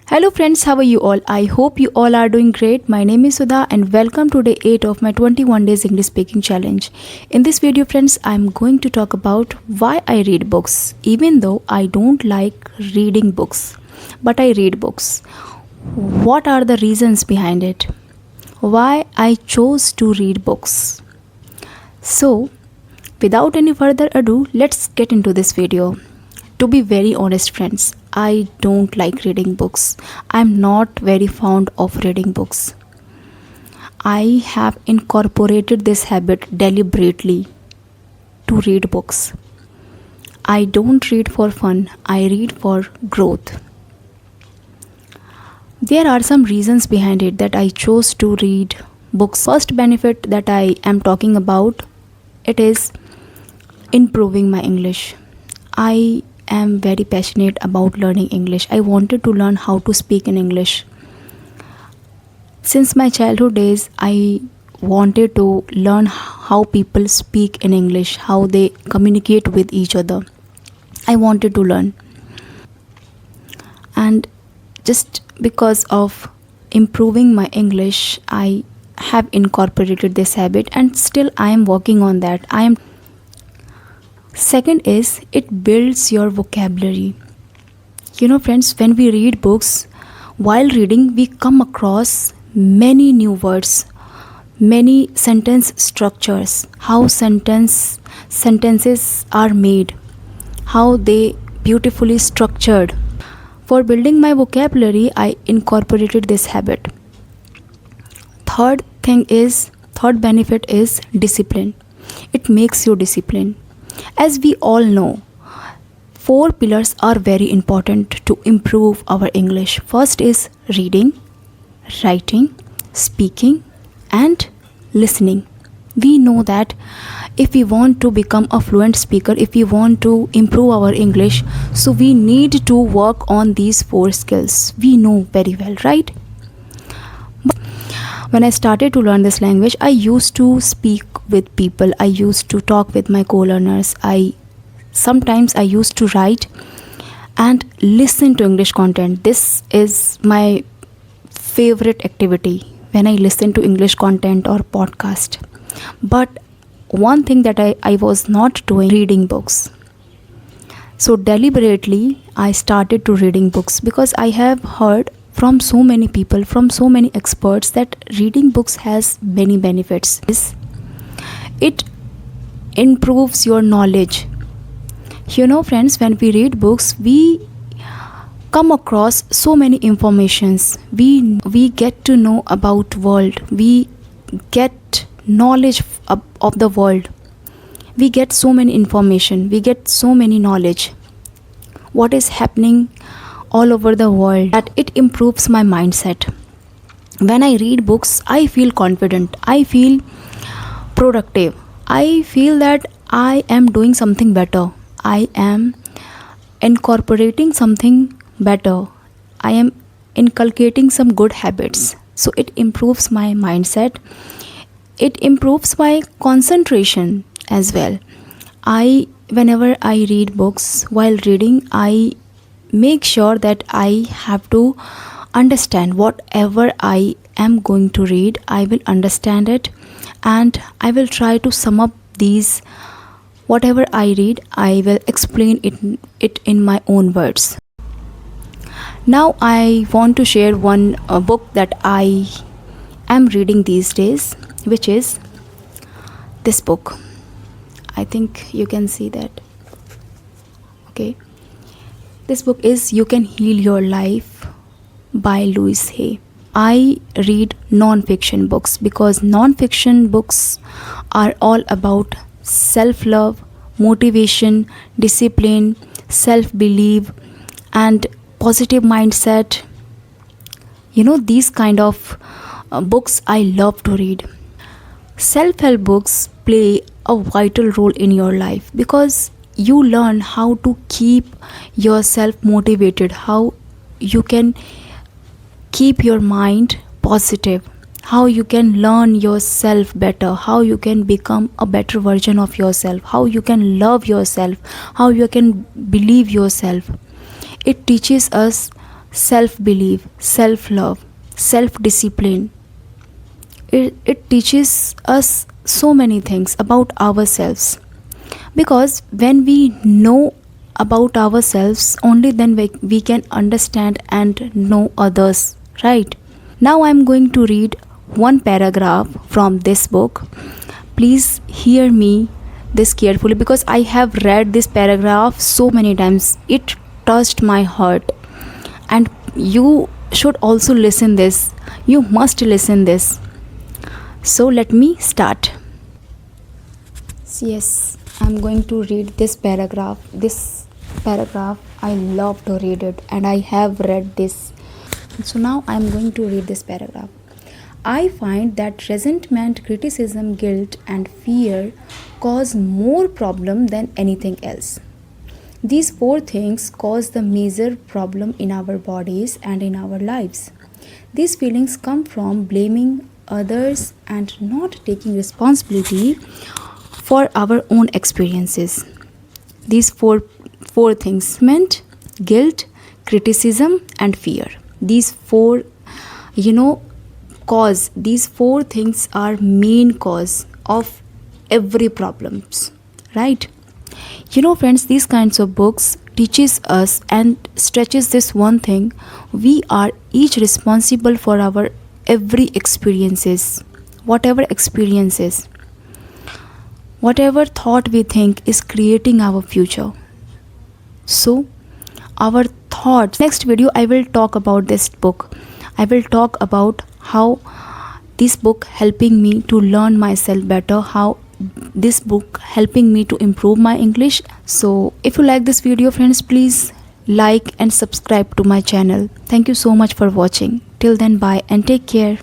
Hello friends, how are you all? I hope you all are doing great. My name is Sudha and welcome to day 8 of my 21 days English speaking challenge. In this video friends, I am going to talk about why I read books even though I don't like reading books. But I read books. What are the reasons behind it? Why I chose to read books. So, without any further ado, let's get into this video. To be very honest friends, I don't like reading books. I'm not very fond of reading books. I have incorporated this habit deliberately to read books. I don't read for fun, I read for growth. There are some reasons behind it that I chose to read books. First benefit that I am talking about, it is improving my English. I am very passionate about learning English. I wanted to learn how to speak in English. Since my childhood days, I wanted to learn how people speak in English, how they communicate with each other. I wanted to learn. And just because of improving my English, I have incorporated this habit and still I am working on that. Second is it builds your vocabulary. You know friends, when we read books, while reading we come across many new words, many sentence structures, how sentences are made, how they beautifully structured. For building my vocabulary, I incorporated this habit. Third benefit is discipline. It makes you disciplined. As we all know, 4 pillars are very important to improve our English. First is reading, writing, speaking, and listening. We know that if we want to become a fluent speaker, if we want to improve our English, so we need to work on these 4 skills. We know very well, right? When I started to learn this language, I used to speak with people. I used to talk with my co-learners. Sometimes I used to write and listen to English content. This is my favorite activity when I listen to English content or podcast. But one thing that I was not doing, reading books. So deliberately I started to reading books because I have heard from so many people, from so many experts, that reading books has many benefits. It improves your knowledge. You know friends, when we read books, we come across so many informations. We get to know about world. We get knowledge of the world. We get so many information. We get so many knowledge. What is happening all over the world, that it improves my mindset. When I read books, I feel confident, I feel productive, I feel that I am doing something better, I am incorporating something better, I am inculcating some good habits. So it improves my mindset, it improves my concentration as well. Whenever I read books, while reading, I make sure that I have to understand whatever I am going to read. I will understand it and I will try to sum up these. Whatever I read, I will explain it in my own words. Now I want to share one book that I am reading these days, which is this book. I think you can see that. Okay. This book is You Can Heal Your Life by Louise Hay. I read non-fiction books because non-fiction books are all about self-love, motivation, discipline, self-belief, and positive mindset. You know, these kind of books I love to read. Self-help books play a vital role in your life because you learn how to keep yourself motivated, how you can keep your mind positive, how you can learn yourself better, how you can become a better version of yourself, how you can love yourself, how you can believe yourself. It teaches us self belief, self love, self discipline. It teaches us so many things about ourselves, because when we know about ourselves, only then we can understand and know others, right? Now I'm going to read one paragraph from this book. Please hear me this carefully, because I have read this paragraph so many times. It touched my heart, and you should also listen this. You must listen this. So let me start. Yes, I'm going to read this paragraph. This paragraph, I love to read it, and I have read this. So now I'm going to read this paragraph. I find that resentment, criticism, guilt, and fear cause more problem than anything else. These four things cause the major problem in our bodies and in our lives. These feelings come from blaming others and not taking responsibility for our own experiences. These four things meant guilt, criticism, and fear. These four, cause, these four things are main cause of every problems, right? Friends, these kinds of books teaches us and stretches this one thing: we are each responsible for our every experiences. Whatever thought we think is creating our future. So our thoughts, next video I will talk about this book. I will talk about how this book helping me to learn myself better, how this book helping me to improve my English. So if you like this video, friends, please like and subscribe to my channel. Thank you so much for watching. Till then, bye and take care.